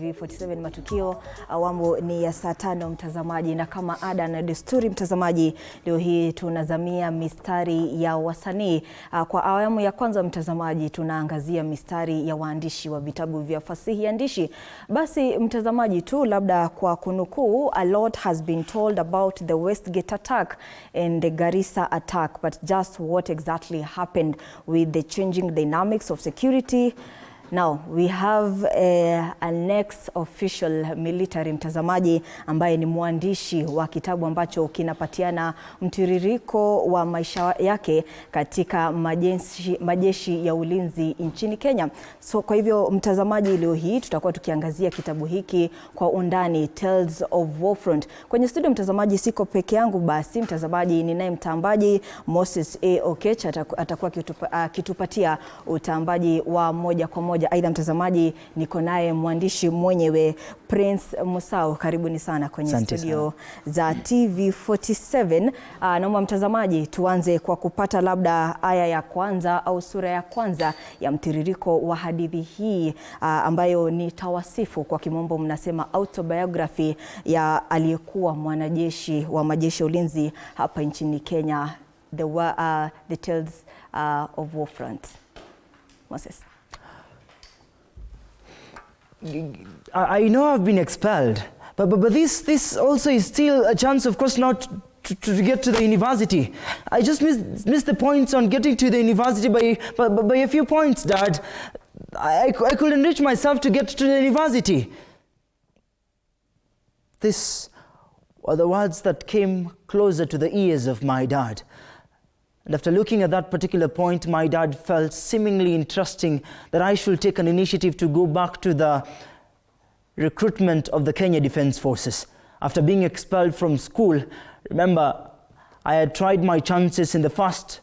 GOtv 47 matukio. Awamu ni ya saa 5 mtazamaji, na kama ada na desturi mtazamaji, leo hii tunazamia mistari ya wasanii. Kwa awamu ya kwanza mtazamaji, tunaangazia mistari ya waandishi wa vitabu vya fasihi andishi. Basi mtazamaji tu labda kwa kunukuu, a lot has been told about the Westgate attack and the Garissa attack, but just what exactly happened with the changing dynamics of security? Now we have a next official military mtazamaji, ambaye ni mwandishi wa kitabu ambacho kinapatiana mtiririko wa maisha yake katika majeshi ya ulinzi nchini Kenya. So kwa hivyo mtazamaji, leo hii tutakuwa tukiangazia kitabu hiki kwa undani, Tales of Warfront. Kwenye studio mtazamaji siko peke yangu, basi mtazamaji ninaye mtambaji Moses Okech, atakuwa kitupatia utambaji wa moja kwa moja. Aidha mtazamaji, niko naye mwandishi mwenyewe Prince Musau. Karibuni sana kwenye studio za TV47. Naomba mtazamaji tuanze kwa kupata labda aya ya kwanza au sura ya kwanza ya mtiririko wa hadithi hii, ambayo ni tawasifu, kwa kimombo mnasema autobiography, ya aliyekuwa mwanajeshi wa majeshi ya ulinzi hapa nchini Kenya, the Tales of Warfront. Moses. I know I've been expelled, but this also is still a chance, of course, not to get to the university. I just missed the points on getting to the university by a few points, Dad. I could enrich myself to get to the university. These were the words that came closer to the ears of my dad. And after looking at that particular point, my dad felt seemingly interesting that I should take an initiative to go back to the recruitment of the Kenya Defence Forces. After being expelled from school, remember, I had tried my chances in the first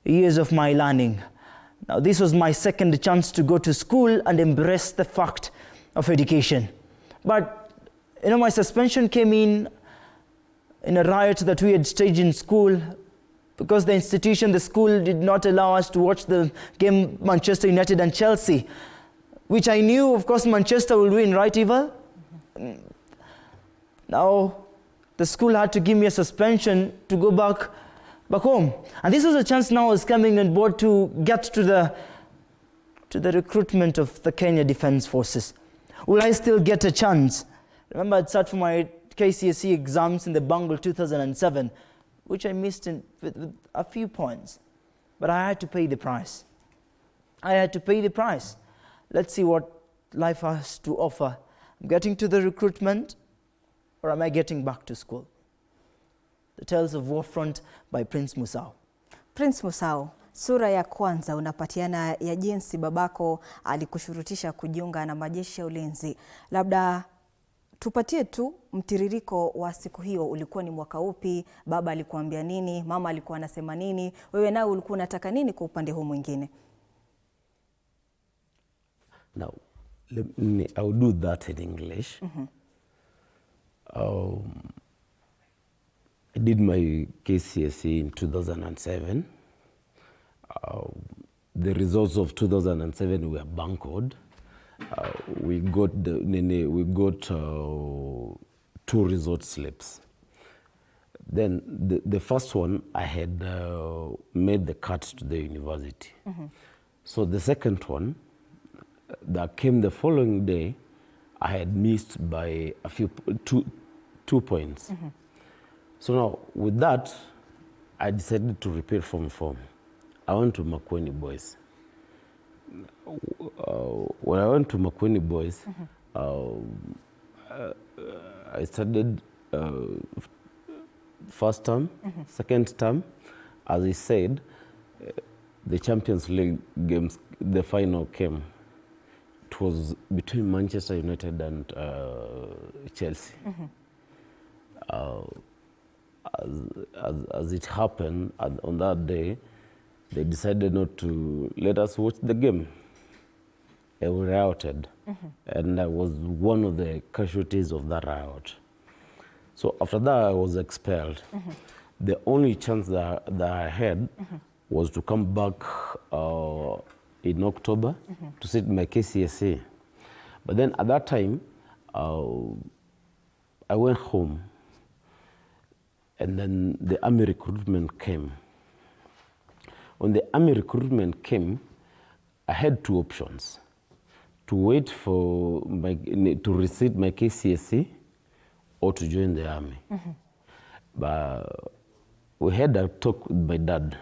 years of my learning. Now this was my second chance to go to school and embrace the fact of education. But, you know, my suspension came in a riot that we had staged in school, because the institution, the school, did not allow us to watch the game Manchester United and Chelsea, which I knew, of course, Manchester will win, right, Eva? Mm-hmm. Now, the school had to give me a suspension to go back home. And this was a chance now I was coming on board to get to the recruitment of the Kenya Defence Forces. Will I still get a chance? Remember, I'd sat for my KCSE exams in the Bungle 2007, which I missed with a few points. But I had to pay the price. I had to pay the price. Let's see what life has to offer. I'm getting to the recruitment, or am I getting back to school? The Tales of Warfront by Prince Musau. Prince Musau, sura ya kwanza unapatiana ya jinsi babako alikushurutisha kujiunga na majeshi ya ulinzi. Labda tupatie tu mtiririko wa siku hiyo. Ulikuwa ni mwaka upi? Baba alikuambia nini? Mama alikuwa anasema nini? Wewe nawe ulikuwa unataka nini kwa upande huu mwingine? Now, I will do that in English. Mm-hmm. I did my KCSE in 2007. The results of 2007 were bungled. We got 2 result slips. Then the first one, I had made the cut to the university. Mm-hmm. So the second one that came the following day, I had missed by two points. Mm-hmm. So now with that, I decided to repeat Form 4. I went to Makueni Boys. When I went to Makueni Boys, mm-hmm. I studied first term, mm-hmm. second term. As I said, the Champions League games, the final came. It was between Manchester United and Chelsea. Mm-hmm. As it happened, on that day, they decided not to let us watch the game. They were rioted, mm-hmm. and I was one of the casualties of that riot. So after that, I was expelled. Mm-hmm. The only chance that I had, mm-hmm. was to come back in October, mm-hmm. to sit my KCSE. But then at that time, I went home, and then the army recruitment came. When the army recruitment came, I had two options: to wait for to receive my KCSE or to join the army. But we had a talk with my dad,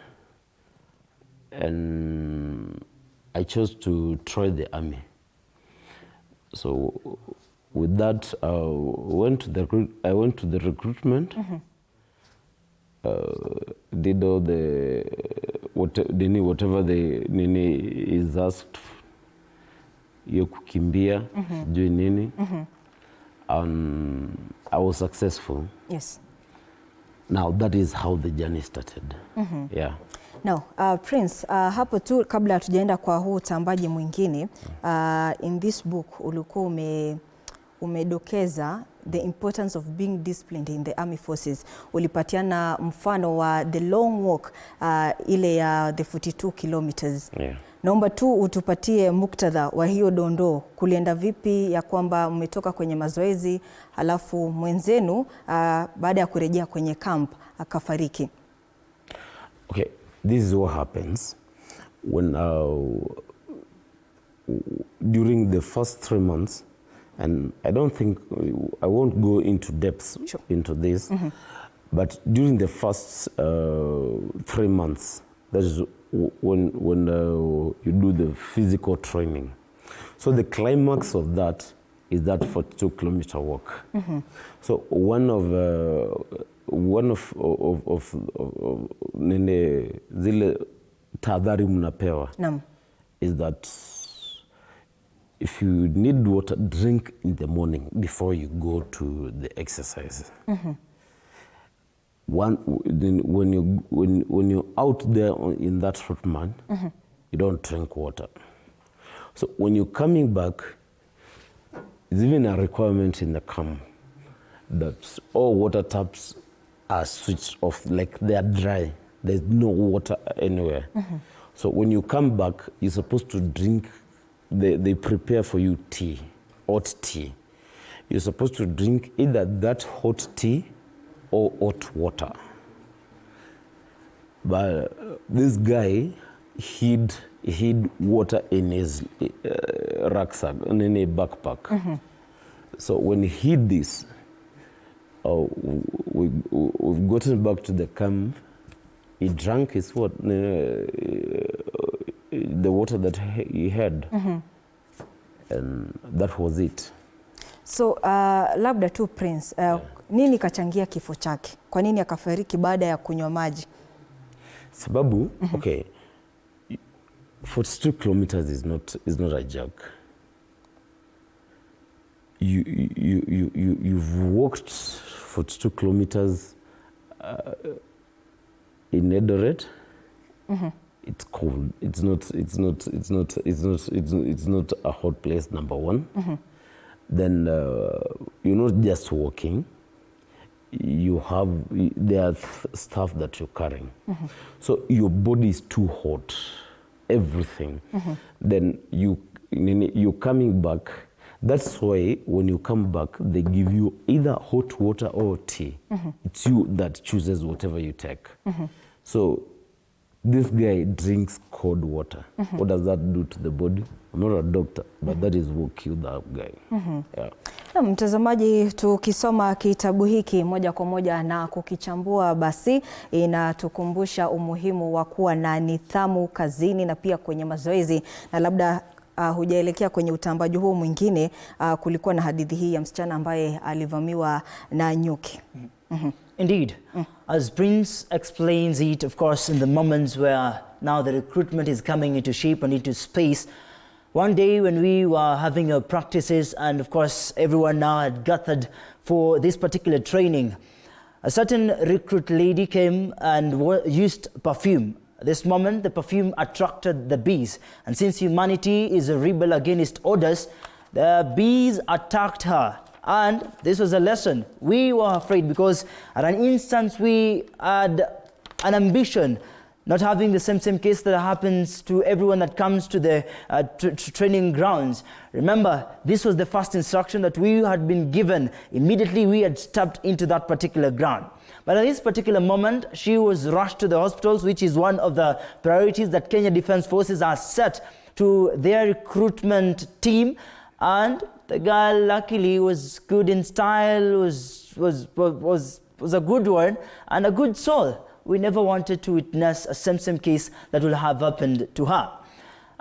and I chose to try the army. So with that, I went to the recruitment, did all the whatever the nini is asked, hiyo kukimbia, sijui nini, and I was successful. Yes. Now that is how the journey started. Yeah. Now, Prince, hapo tu kabla hatujaenda kwa huu utambaji mwingine, in this book ulikuwa umedokeza the importance of being disciplined in the army forces. Ulipatiana mfano wa the long walk, ile ya the 42 kilometers. Yeah. Naomba tu utupatie muktadha wa hiyo dondoo, kulienda vipi ya kwamba mmetoka kwenye mazoezi halafu mwenzenu baada ya kurejea kwenye camp akafariki. Okay, this is what happens when during the first 3 months, and I don't think I won't go into depths into this, but during the first 3 months, that is when you do the physical training. So the climax of that is that 42-kilometer walk. So one of nene zile tahadhari mnapewa is that if you need water, drink in the morning before you go to the exercise. When you're out there in that hot mud, you don't drink water. So when you're coming back, it's even a requirement in the camp that all water taps are switched off, like they are dry. There's no water anywhere. So when you come back, you're supposed to drink, they prepare for you tea, hot tea. You're supposed to drink either that hot tea or hot water. But this guy hid water in his rucksack, in a backpack. So when he hid this, we've gotten back to the camp. He drank his the water that he had, and that was it. So labda tu Prince, nini kachangia kifo chake? Kwa nini akafariki baada ya kunywa maji? Sababu, okay, 42 kilometers is not a joke. You've walked 42 kilometers in Eldoret. It's cold. It's not a hot place, number one. Then you're not just walking. There are stuff that you're carrying. So your body is too hot, everything. Then you're coming back. That's why when you come back, they give you either hot water or tea. It's you that chooses whatever you take. So this guy drinks cold water. What does that do to the body? I'm not a doctor, but that is what killed that guy. Yeah. Na mtazamaji, tukisoma kitabu hiki moja kwa moja na kukichambua, basi inatukumbusha umuhimu wa kuwa na nidhamu kazini na pia kwenye mazoezi. Na labda hujaelekea kwenye utambaji huu mwingine, kulikuwa na hadithi hii ya msichana ambaye alivamiwa na nyuki. Indeed. As Prince explains it, of course, in the moments where now the recruitment is coming into shape and into space, one day when we were having our practices and of course everyone now had gathered for this particular training, a certain recruit lady came and used perfume. This moment, the perfume attracted the bees. And since humanity is a rebel against orders, the bees attacked her. And this was a lesson. We were afraid because at an instance we had an ambition not having the same case that happens to everyone that comes to the training grounds. Remember, this was the first instruction that we had been given immediately we had stepped into that particular ground. But at this particular moment, she was rushed to the hospitals, which is one of the priorities that Kenya Defence Forces are set to their recruitment team. And the girl luckily was good in style, was a good one and a good soul. We never wanted to witness a same case that will have happened to her.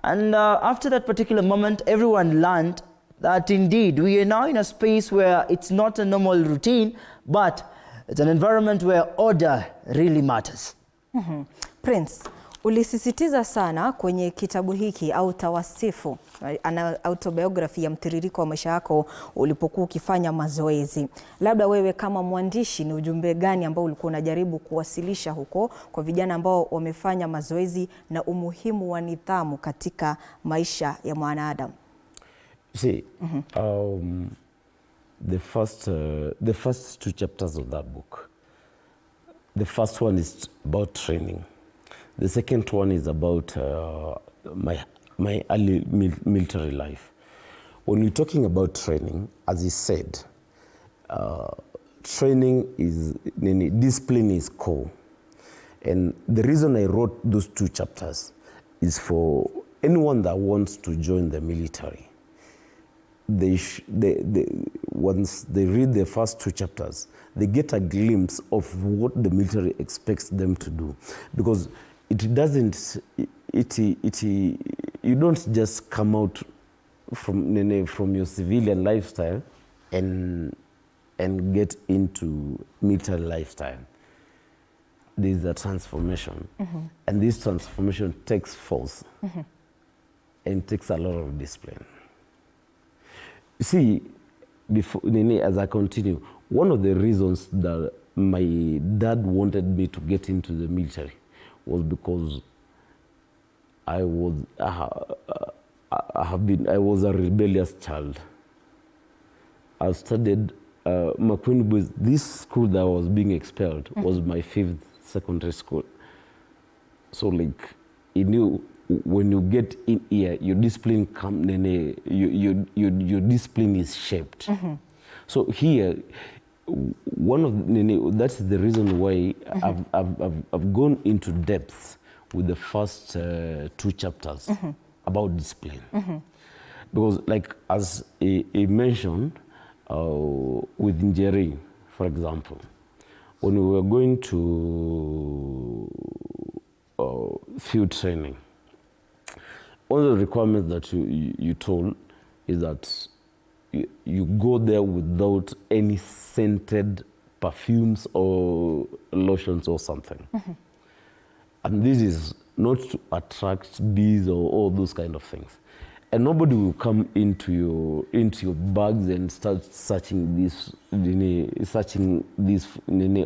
And after that particular moment, everyone learned that indeed we are now in a space where it's not a normal routine, but it's an environment where order really matters. Prince, ulisisitiza sana kwenye kitabu hiki au tawasifu, autobiography ya mtiririko wa maisha yako ulipokuwa ukifanya mazoezi. Labda wewe kama mwandishi ni ujumbe gani ambao ulikuwa unajaribu kuwasilisha huko kwa vijana ambao wamefanya mazoezi na umuhimu wa nidhamu katika maisha ya mwanadamu? See, the first two chapters of that book. The first one is about training. The second one is about my early military life. When we're talking about training, as he said, training is, discipline is core. And the reason I wrote those two chapters is for anyone that wants to join the military. Once they read the first two chapters, they get a glimpse of what the military expects them to do. Because it doesn't, you don't just come out from your civilian lifestyle and get into military lifestyle. There is a transformation. And this transformation takes force and takes a lot of discipline. See, before, as I continue, one of the reasons that my dad wanted me to get into the military was because I was a rebellious child. I studied this school that I was being expelled was my 5th secondary school. So like, he knew when you get in here, your discipline your discipline is shaped. So here, that's the reason why I've gone into depth with the first two chapters about discipline. Because like as he mentioned, with Njeri, for example, when we were going to field training, one of the requirements that you told is that you go there without any scented perfumes or lotions or something. And this is not to attract bees or all those kind of things. And nobody will come into your bags and start searching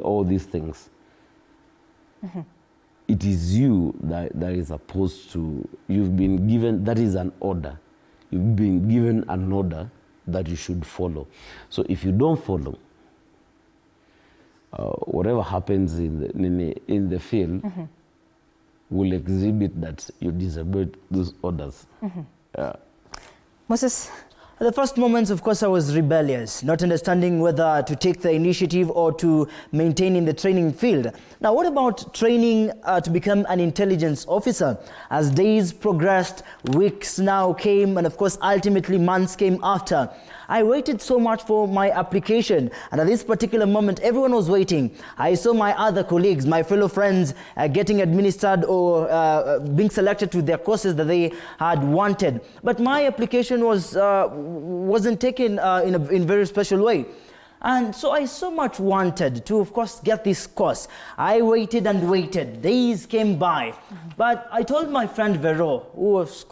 all these things. It is you that is supposed to, you've been given, that is an order. You've been given an order that you should follow. So if you don't follow, whatever happens in the field will exhibit that you disobeyed those orders. Moses? At the first moments, of course, I was rebellious, not understanding whether to take the initiative or to maintain in the training field. Now, what about training to become an intelligence officer? As days progressed, weeks now came, and of course, ultimately months came after. I waited so much for my application, and at this particular moment, everyone was waiting. I saw my other colleagues, my fellow friends, getting administered or being selected to their courses that they had wanted. But my application wasn't taken in a very special way. And so I so much wanted to, of course, get this course. I waited and waited. Days came by. But I told my friend Vero, who was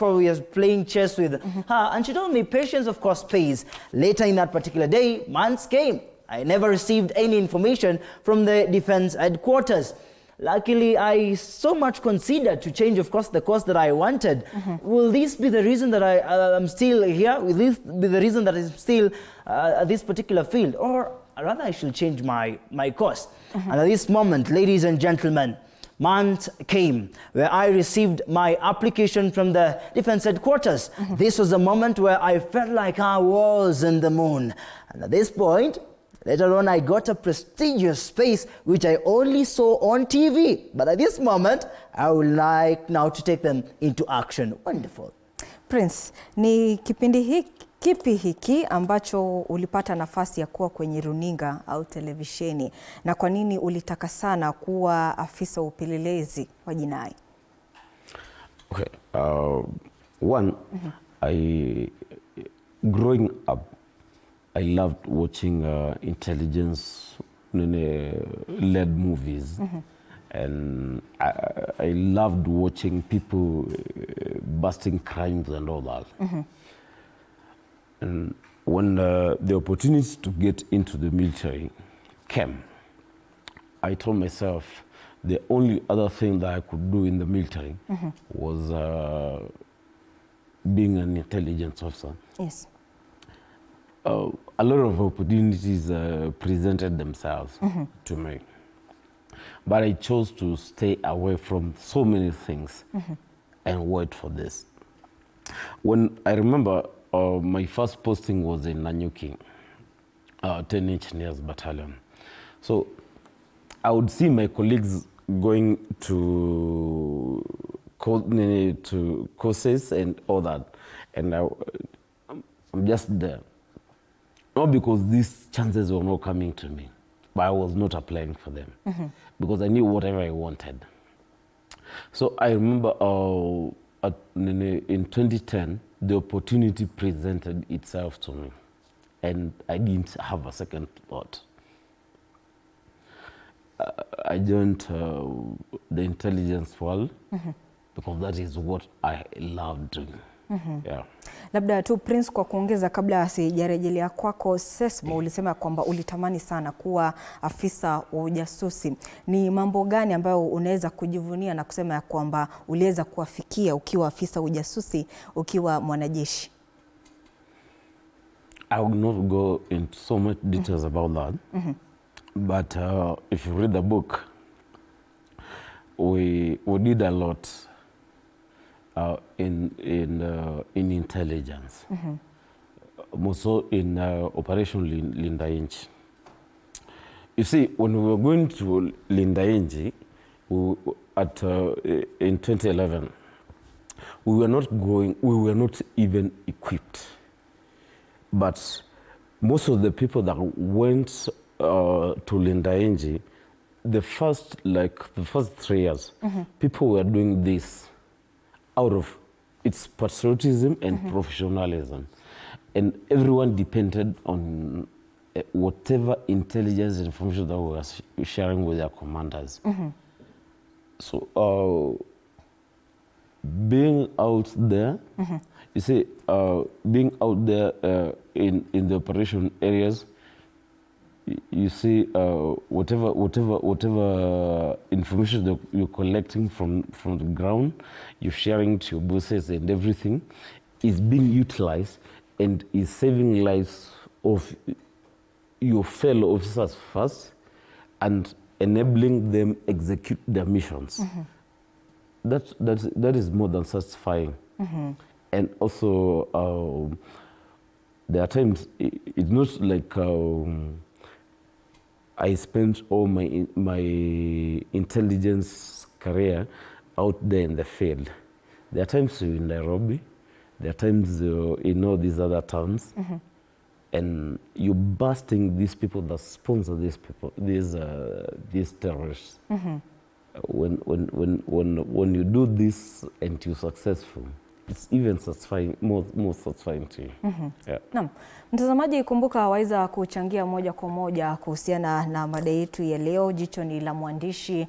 playing chess with her, and she told me patience, of course, pays. Later in that particular day, months came. I never received any information from the defense headquarters. Luckily, I so much considered to change, of course, the course that I wanted. Will this be the reason that I'm still here? Will this be the reason that I'm still at this particular field? Or rather, I should change my course. And at this moment, ladies and gentlemen, month came where I received my application from the defense headquarters. This was a moment where I felt like I was in the moon. And at this point, later on, I got a prestigious space which I only saw on TV. But at this moment, I would like now to take them into action. Wonderful. Prince, ni kipindi kipi hiki ambacho ulipata nafasi ya kuwa kwenye runinga au televisheni, na kwa nini ulitaka sana kuwa afisa upelelezi wa jinai? Okay, growing up, I loved watching intelligence-led movies, and I loved watching people busting crimes and all that. And when the opportunity to get into the military came, I told myself the only other thing that I could do in the military was being an intelligence officer. Yes. A lot of opportunities presented themselves to me. But I chose to stay away from so many things and wait for this. When I remember my first posting was in Nanyuki, 10 Engineers Battalion. So I would see my colleagues going to courses and all that. And I'm just there. Not because these chances were not coming to me, but I was not applying for them because I knew whatever I wanted. So I remember in 2010, the opportunity presented itself to me, and I didn't have a second thought. I joined the intelligence world because that is what I love doing. Yeah. Labda tu Prince, kwa kuongeza kabla sijarejelea kwako Sesmo, ulisema kwamba ulitamani sana kuwa afisa wa ujasusi. Ni mambo gani ambayo unaweza kujivunia na kusema ya kwamba uliweza kuafikia ukiwa afisa wa ujasusi ukiwa mwanajeshi? I will not go into so much details about that. But if you read the book, we did a lot in intelligence, Musau in Operation Lindainchi. You see, when we were going to Lindainchi in 2011, we were not even equipped. But most of the people that went to Lindainchi, the first 3 years, people were doing this out of its patriotism and professionalism. And everyone depended on whatever intelligence information that we were sharing with their commanders. So being out there, you see, being out there in the operation areas, you see, whatever information that you're collecting from the ground, you're sharing to your bosses and everything, is being utilized and is saving lives of your fellow officers first and enabling them execute their missions. That is more than satisfying. And also, there are times it's not like I spent all my intelligence career out there in the field. There are times in Nairobi, there are times in all these other towns, and you're busting these people that sponsor these people, these terrorists. When you do this and you're successful, it's even satisfying, more satisfying to you. Yeah. Naam. Mtazamaji, kumbuka waweza kuchangia moja kwa moja kuhusiana na mada yetu ya leo. Jicho ni la mwandishi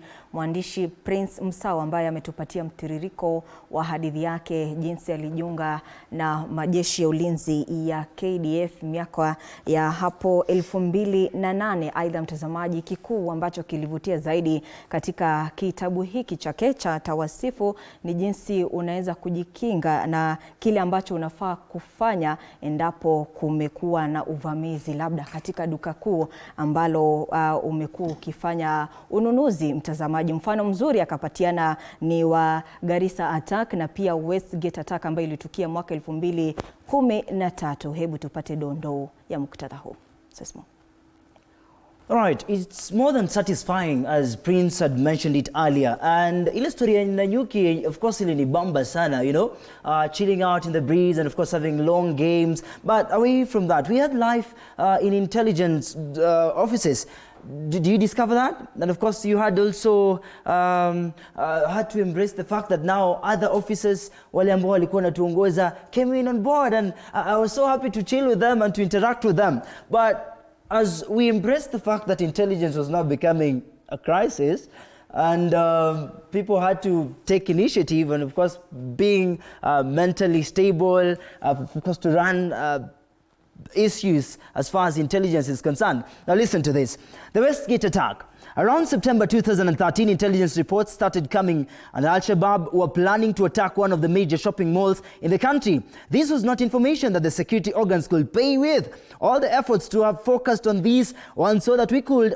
Prince Musau, ambaye ametupatia mtiririko wa hadithi yake, jinsi alijiunga na majeshi ya ulinzi ya KDF miaka ya hapo 2008. Aidha mtazamaji, kikuu ambacho kilivutia zaidi katika kitabu hiki chake cha tawasifu ni jinsi unaweza kujikinga na kile ambacho unafaa kufanya endapo kumekuwa na uvamizi labda katika duka kuu ambalo umekuwa ukifanya ununuzi, mtazamaji. Mfano mzuri akapatiana ni wa Garissa attack na pia Westgate attack ambayo ilitukia mwaka 2013. Hebu tupate dondoo ya muktadha huu. Sesmo. All right, it's more than satisfying, as Prince had mentioned it earlier. And ile story ya Nanyuki, of course, ili ni bamba sana, you know, chilling out in the breeze and of course having long games. But away from that, we had life in intelligence offices. Did you discover that? And of course, you had also had to embrace the fact that now other officers wale ambao walikuwa wanatuongoza came in on board, and I was so happy to chill with them and to interact with them. But as we embraced the fact that intelligence was now becoming a crisis, and people had to take initiative, and of course being mentally stable, of course to run issues as far as intelligence is concerned. Now listen to this. The Westgate attack. Around September 2013, intelligence reports started coming, and Al-Shabaab were planning to attack one of the major shopping malls in the country. This was not information that the security organs could pay with. All the efforts to have focused on these one so that we could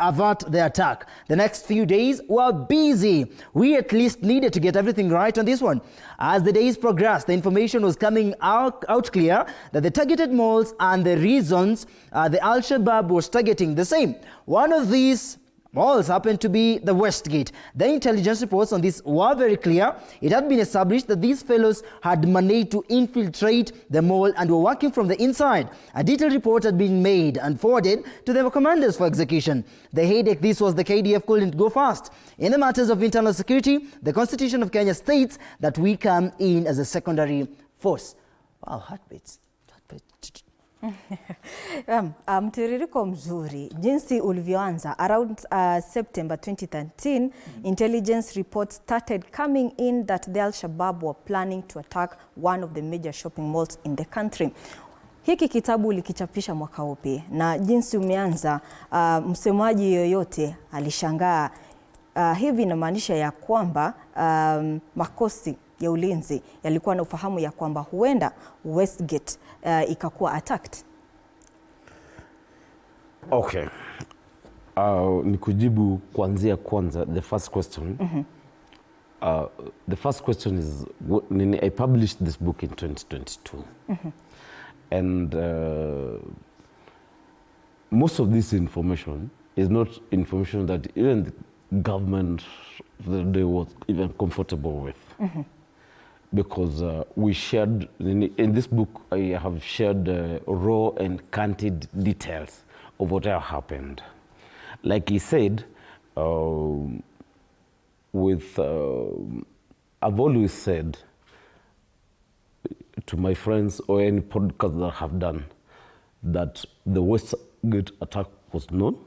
avert the attack. The next few days were busy. We at least needed to get everything right on this one. As the days progressed, the information was coming out clear that the targeted malls and the reasons the Al-Shabaab was targeting the same. One of these malls happened to be the Westgate. The intelligence reports on this were very clear. It had been established that these fellows had managed to infiltrate the mall and were working from the inside. A detailed report had been made and forwarded to their commanders for execution. The headache this was the KDF couldn't go fast. In the matters of internal security, the Constitution of Kenya states that we come in as a secondary force. Wow, heartbeats. Mtiririko mzuri jinsi ulivyoanza. Around September 2013, intelligence reports started coming in that the Al-Shabaab were planning to attack one of the major shopping malls in the country. Hiki kitabu ulikichapisha mwaka upi? Na jinsi umeanza, msemaji yoyote alishangaa. Hivi inamaanisha ya kwamba makosi ya ulinzi yalikuwa na ufahamu ya kwamba huenda Westgate ikakuwa attacked. Okay. Nikujibu kuanzia kwanza, the first question. The first question is, I published this book in 2022. And most of this information is not information that even the government they was even comfortable with. Because we shared, in this book, I have shared raw and candid details of what happened. Like he said, I've always said to my friends or any podcast that I have done that the Westgate attack was known.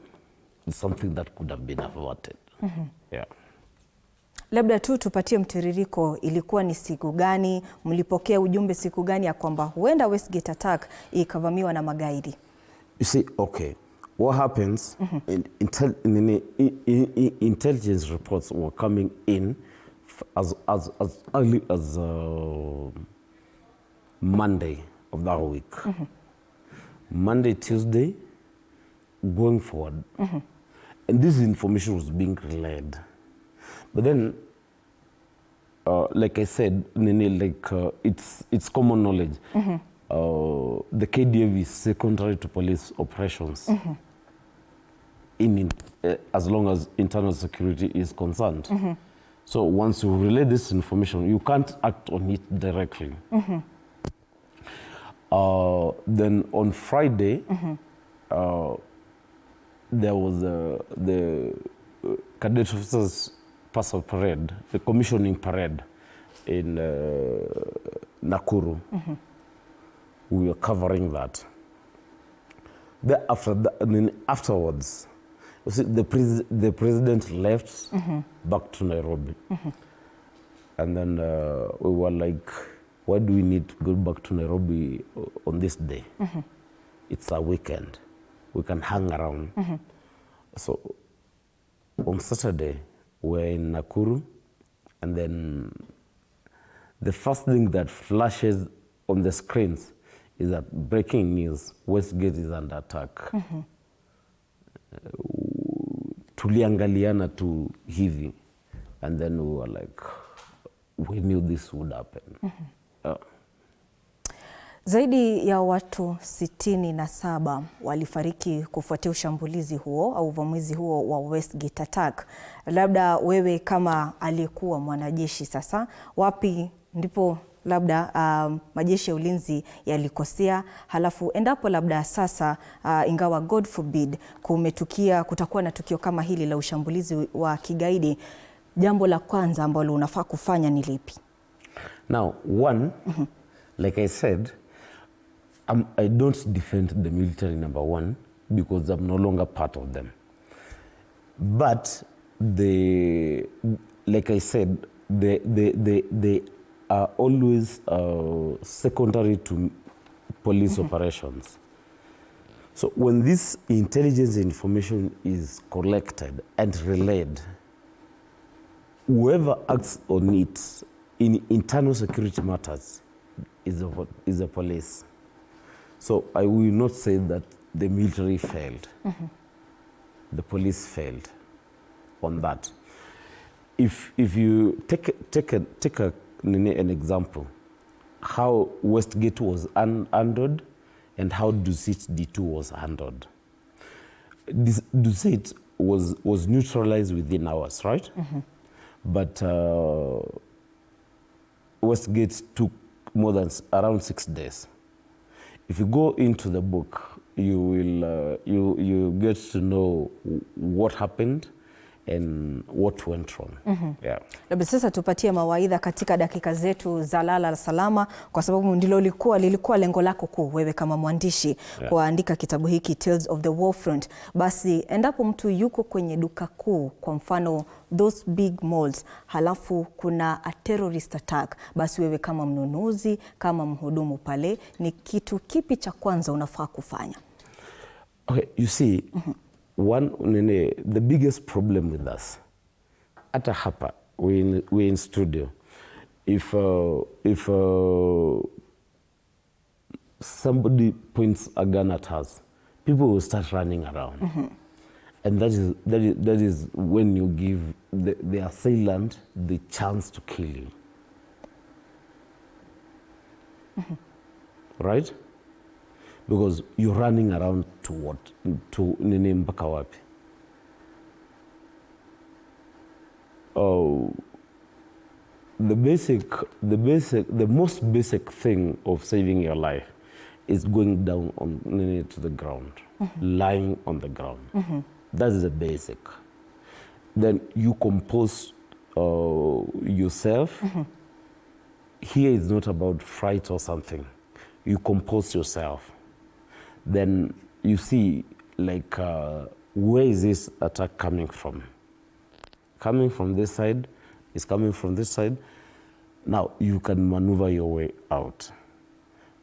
It's something that could have been averted. Yeah. Labda tu tupatie mtiririko, ilikuwa ni siku gani, mlipokea ujumbe siku gani ya kwamba huenda Westgate attack ikavamiwa na magaidi? You see, okay, what happens, intelligence reports were coming in as early as Monday of that week. Monday, Tuesday, going forward. And this information was being relayed. But then, like I said, it's common knowledge. The KDF is secondary to police operations as long as internal security is concerned. So once you relay this information, you can't act on it directly. Then on Friday, there was the cadet officers pass out parade, the commissioning parade in Nakuru. We were covering that. Afterwards, you see, the president left back to Nairobi. And then we were like, why do we need to go back to Nairobi on this day? It's a weekend. We can hang around. So on Saturday, we're in Nakuru, and then the first thing that flashes on the screens is that breaking news, Westgate is under attack. Tuliangaliana tu hivi, and then we were like, we knew this would happen. Zaidi ya watu 67 walifariki kufuatia ushambulizi huo au uvamizi huo wa Westgate attack. Labda wewe kama aliyekuwa mwanajeshi sasa, wapi ndipo labda majeshi ya ulinzi yalikosea, halafu endapo labda sasa ingawa God forbid kutakuwa na tukio kama hili la ushambulizi wa kigaidi, jambo la kwanza ambalo unafaa kufanya ni lipi? Now, one, like I said, I don't defend the military, number one, because I'm no longer part of them. But like I said, they are always secondary to police operations. So when this intelligence information is collected and relayed, whoever acts on it in internal security matters is the police. So I will not say that the military failed. The police failed on that. If you take an example, how Westgate was handled and how Dusit D2 was handled. Dusit was neutralized within hours, right? But Westgate took more than around 6 days. If you go into the book, you will you get to know what happened and what went wrong. Yeah. Labda sasa tupatie mawaidha katika dakika zetu za lala salama, kwa sababu ndilo lilikuwa lengo lako kuu wewe kama mwandishi kuandika kitabu hiki Tales of the Warfront. Basi endapo mtu yuko kwenye duka kuu, kwa mfano those big malls, halafu kuna a terrorist attack, basi wewe kama mnunuzi, kama mhudumu pale, ni kitu kipi cha kwanza unafaa kufanya? Okay, you see, the biggest problem with us, ata hapa, we're in studio. If somebody points a gun at us, people will start running around. And that is when you give the assailant the chance to kill you. Right? Because you're running around to what? To nini mpaka wapi? The most basic thing of saving your life is going down to the ground, lying on the ground. That's the basic. Then you compose yourself. Here is not about fright or something. You compose yourself. Then you see, like, where is this attack coming from? Coming from this side, it's coming from this side. Now you can maneuver your way out,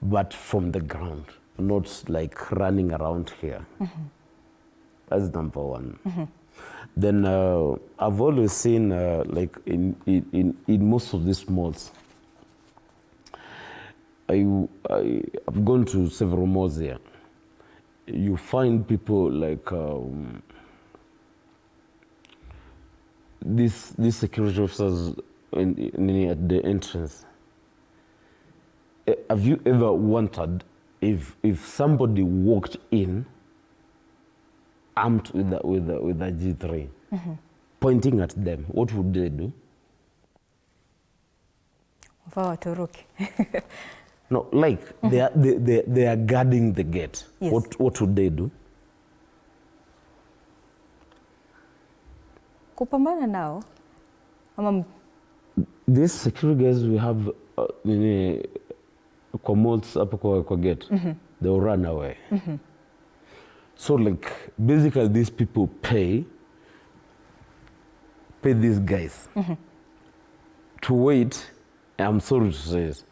but from the ground, not like running around here. That's number one. Then I've always seen, like in most of these malls, I've gone to several malls here. You find people like these security officers at the entrance. Have you ever wondered if somebody walked in armed with a G3, pointing at them, what would they do? No, like they are guarding the gate. Yes. What would they do? Kupambana nao. These security guys we have kwa malls up kwa gate, they will run away. So like basically these people pay these guys to wait, I'm sorry to say this,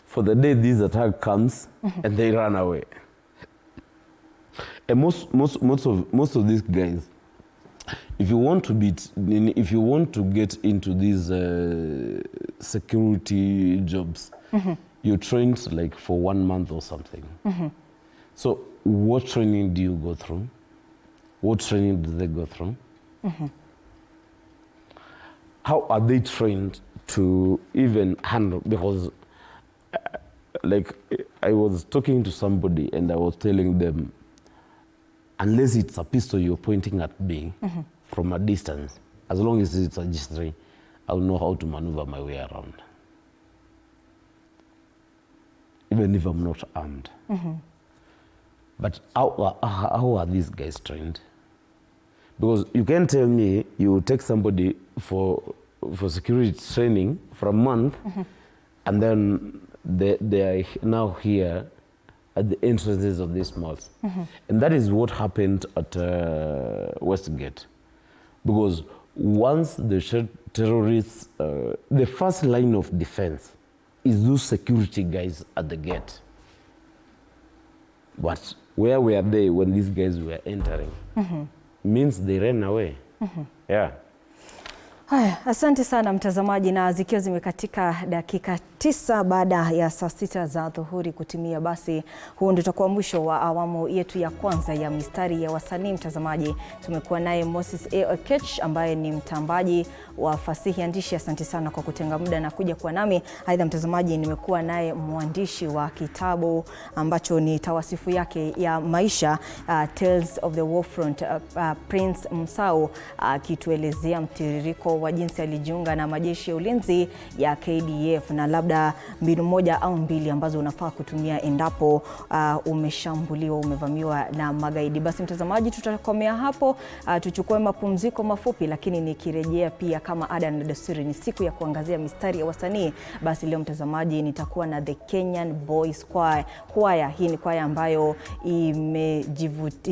for the day this attack comes and they run away. And most of these guys, if you want to get into these security jobs, you're trained like for 1 month or something. So what training do you go through? What training do they go through? How are they trained to even handle? Because like I was talking to somebody and I was telling them, unless it's a pistol you're pointing at me from a distance, as long as it's a G3, I'll know how to maneuver my way around. Even if I'm not armed. But how are these guys trained? Because you can tell me you take somebody for security training for a month, and then they are now here at the entrances of these malls. And that is what happened at Westgate. Because once the terrorists, the first line of defense is those security guys at the gate. But where were they when these guys were entering? Means they ran away. Yeah. Haya, asante sana mtazamaji, na zikiwa zimekatika dakika 9 baada ya saa 6 za dhuhuri kutimia, basi huo ndio utakuwa mwisho wa awamu yetu ya kwanza ya mistari ya wasanii. Mtazamaji, tumekuwa naye Moses Okech ambaye ni mtambaji wa fasihi andishi. Asante sana kwa kutenga muda na kuja kwa nami. Aidha mtazamaji, nimekuwa naye mwandishi wa kitabu ambacho ni tawasifu yake ya maisha, Tales of the Warfront, Prince Musau, akituelezea mtiririko wa jinsi alijiunga na majeshi ya ulinzi ya KDF na labda mbinu moja au mbili ambazo unafaa kutumia endapo umeshambuliwa, umevamiwa na magaidi. Basi mtazamaji, tutakomea hapo, tuchukue mapumziko mafupi, lakini nikirejea pia kama ada na desturi ni siku ya kuangazia mistari ya wasanii. Basi leo mtazamaji, nitakuwa na The Kenyan Boys Choir. Hii ni kwaya ambayo imejivutia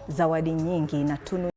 zawadi nyingi na tunu